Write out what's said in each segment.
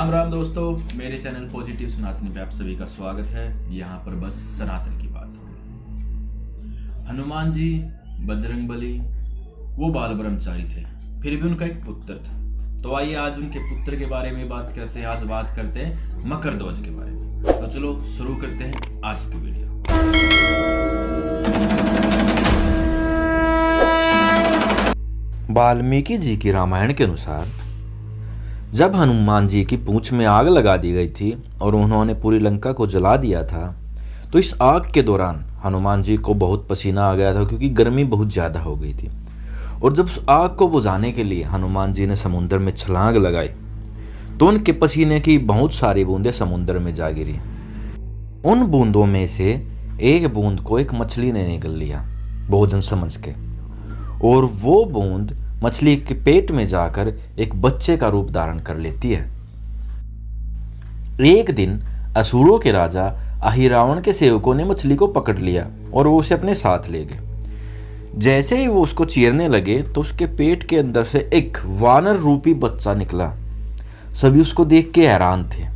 राम राम दोस्तों, मेरे channel positive सनातनी पे आप सभी का स्वागत है। यहाँ पर बस सनातन की बात होगी। हनुमान जी, बजरंगबली, वो बाल ब्रह्मचारी थे, फिर भी उनका एक पुत्र था। तो आइए आज उनके पुत्र के बारे में बात करते हैं। आज बात करते हैं मकर ध्वज के बारे में। तो चलो शुरू करते हैं आज की वीडियो। वाल्मीकि जी की रामायण के अनुसार जब हनुमान जी की पूंछ में आग लगा दी गई थी और उन्होंने पूरी लंका को जला दिया था, तो इस आग के दौरान हनुमान जी को बहुत पसीना आ गया था, क्योंकि गर्मी बहुत ज़्यादा हो गई थी। और जब उस आग को बुझाने के लिए हनुमान जी ने समुद्र में छलांग लगाई, तो उनके पसीने की बहुत सारी बूंदें समुद्र में जा गिरी। उन बूंदों में से एक बूंद को एक मछली ने निगल लिया भोजन समझ के, और वो बूंद मछली के पेट में जाकर एक बच्चे का रूप धारण कर लेती है। एक दिन असुरों के राजा अहिरावण के सेवकों ने मछली को पकड़ लिया और वो उसे अपने साथ ले गए। जैसे ही वो उसको चीरने लगे तो उसके पेट के अंदर से एक वानर रूपी बच्चा निकला। सभी उसको देख के हैरान थे।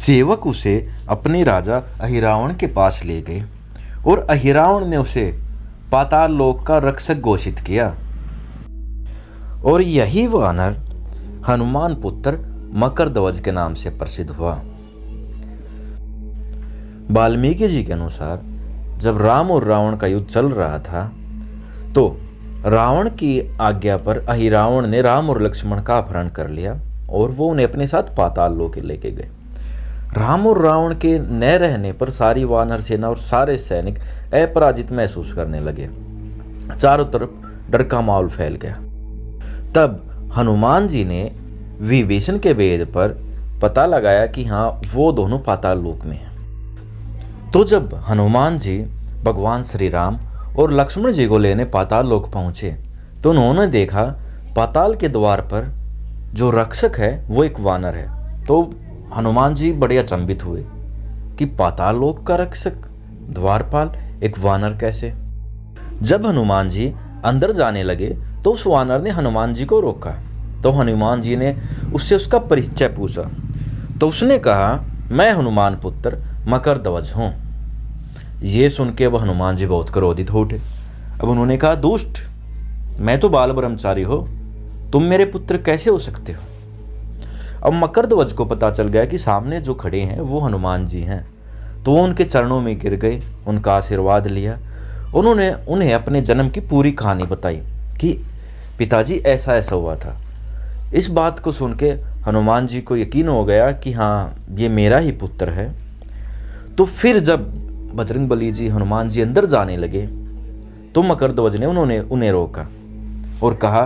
सेवक उसे अपने राजा अहिरावण के पास ले गए और अहिरावण ने उसे पाताल लोक का रक्षक घोषित किया। और यही वानर हनुमान पुत्र मकर ध्वज के नाम से प्रसिद्ध हुआ। वाल्मीकि जी के अनुसार जब राम और रावण का युद्ध चल रहा था, तो रावण की आज्ञा पर अहिरावण ने राम और लक्ष्मण का अपहरण कर लिया और वो उन्हें अपने साथ पाताल लोक लेके गए। राम और रावण के न रहने पर सारी वानर सेना और सारे सैनिक अपराजित महसूस करने लगे। चारों तरफ डर का माहौल फैल गया। तब हनुमान जी ने विभीषण के भेद पर पता लगाया कि हाँ, वो दोनों पाताल लोक में हैं। तो जब हनुमान जी भगवान श्री राम और लक्ष्मण जी को लेने पाताल लोक पहुंचे, तो उन्होंने देखा पाताल के द्वार पर जो रक्षक है वो एक वानर है। तो हनुमान जी बड़े अचंभित हुए कि पाताल लोक का रक्षक द्वारपाल एक वानर कैसे। जब हनुमान जी अंदर जाने लगे तो उस वानर ने हनुमान जी को रोका। तो हनुमान जी ने उससे उसका परिचय पूछा, तो उसने कहा, मैं हनुमान पुत्र मकर ध्वज हूँ। ये सुन के वह हनुमान जी बहुत क्रोधित हो उठे। अब उन्होंने कहा, दुष्ट, मैं तो बाल ब्रह्मचारी हो, तुम मेरे पुत्र कैसे हो सकते हो। अब मकर ध्वज को पता चल गया कि सामने जो खड़े हैं वो हनुमान जी हैं। तो वो उनके चरणों में गिर गए, उनका आशीर्वाद लिया। उन्होंने उन्हें अपने जन्म की पूरी कहानी बताई कि पिताजी ऐसा ऐसा हुआ था। इस बात को सुन के हनुमान जी को यकीन हो गया कि हाँ, ये मेरा ही पुत्र है। तो फिर जब बजरंगबली जी हनुमान जी अंदर जाने लगे, तो मकर ध्वज ने उन्हें रोका और कहा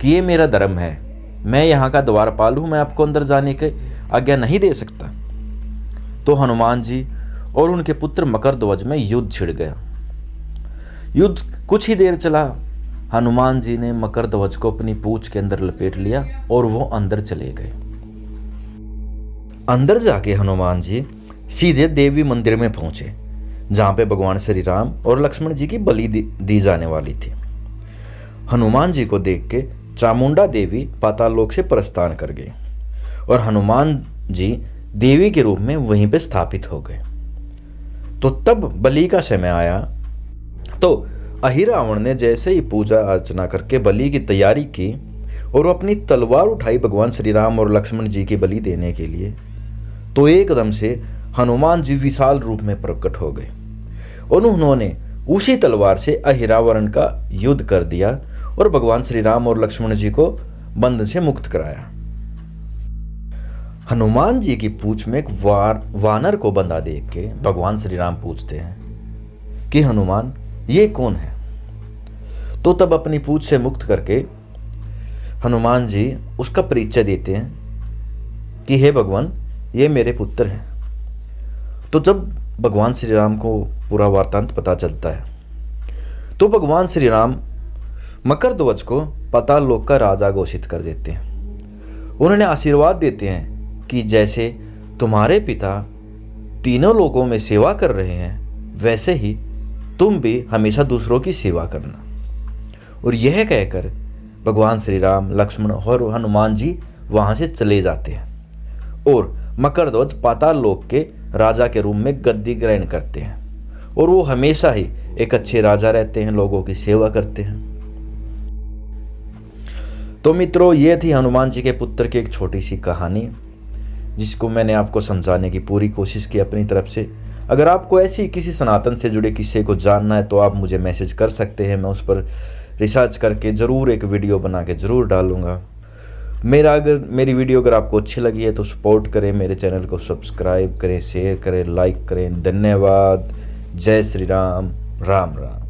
कि ये मेरा धर्म है, मैं यहाँ का द्वारपाल हूँ, मैं आपको अंदर जाने की आज्ञा नहीं दे सकता। तो हनुमान जी और उनके पुत्र मकर ध्वज में युद्ध छिड़ गया। युद्ध कुछ ही देर चला। हनुमान जी ने मकर ध्वज को अपनी पूंछ के अंदर लपेट लिया और वो अंदर चले गए। अंदर जाके हनुमान जी सीधे देवी मंदिर में पहुंचे, जहां पे भगवान श्री राम और लक्ष्मण जी की बलि दी जाने वाली थी। हनुमान जी को देख के चामुंडा देवी पाताल लोक से प्रस्थान कर गए और हनुमान जी देवी के रूप में वहीं पे स्थापित हो गए। तो तब बलि का समय आया। तो अहिरावण ने जैसे ही पूजा अर्चना करके बलि की तैयारी की और वो अपनी तलवार उठाई भगवान श्री राम और लक्ष्मण जी की बलि देने के लिए, तो एकदम से हनुमान जी विशाल रूप में प्रकट हो गए और उन्होंने उसी तलवार से अहिरावण का युद्ध कर दिया और भगवान श्री राम और लक्ष्मण जी को बंधन से मुक्त कराया। हनुमान जी की पूंछ में एक वानर को बंधा देख के भगवान श्री राम पूछते हैं कि हनुमान, ये कौन है। तो तब अपनी पूंछ से मुक्त करके हनुमान जी उसका परिचय देते हैं कि हे भगवान, ये मेरे पुत्र हैं। तो जब भगवान श्री राम को पूरा वार्तांत पता चलता है, तो भगवान श्री राम मकर ध्वज को पाताल लोक का राजा घोषित कर देते हैं। उन्होंने आशीर्वाद देते हैं कि जैसे तुम्हारे पिता तीनों लोकों में सेवा कर रहे हैं, वैसे ही तुम भी हमेशा दूसरों की सेवा करना। और यह कहकर भगवान श्री राम, लक्ष्मण और हनुमान जी वहां से चले जाते हैं। और मकरध्वज पाताल लोक के राजा के रूप में गद्दी ग्रहण करते हैं और वो हमेशा ही एक अच्छे राजा रहते हैं, लोगों की सेवा करते हैं। तो मित्रों, ये थी हनुमान जी के पुत्र की एक छोटी सी कहानी, जिसको मैंने आपको समझाने की पूरी कोशिश की अपनी तरफ से। अगर आपको ऐसी किसी सनातन से जुड़े किस्से को जानना है तो आप मुझे मैसेज कर सकते हैं, मैं उस पर रिसर्च करके ज़रूर एक वीडियो बना के ज़रूर डालूंगा। मेरी वीडियो अगर आपको अच्छी लगी है तो सपोर्ट करें, मेरे चैनल को सब्सक्राइब करें, शेयर करें, लाइक करें। धन्यवाद। जय श्री राम। राम राम।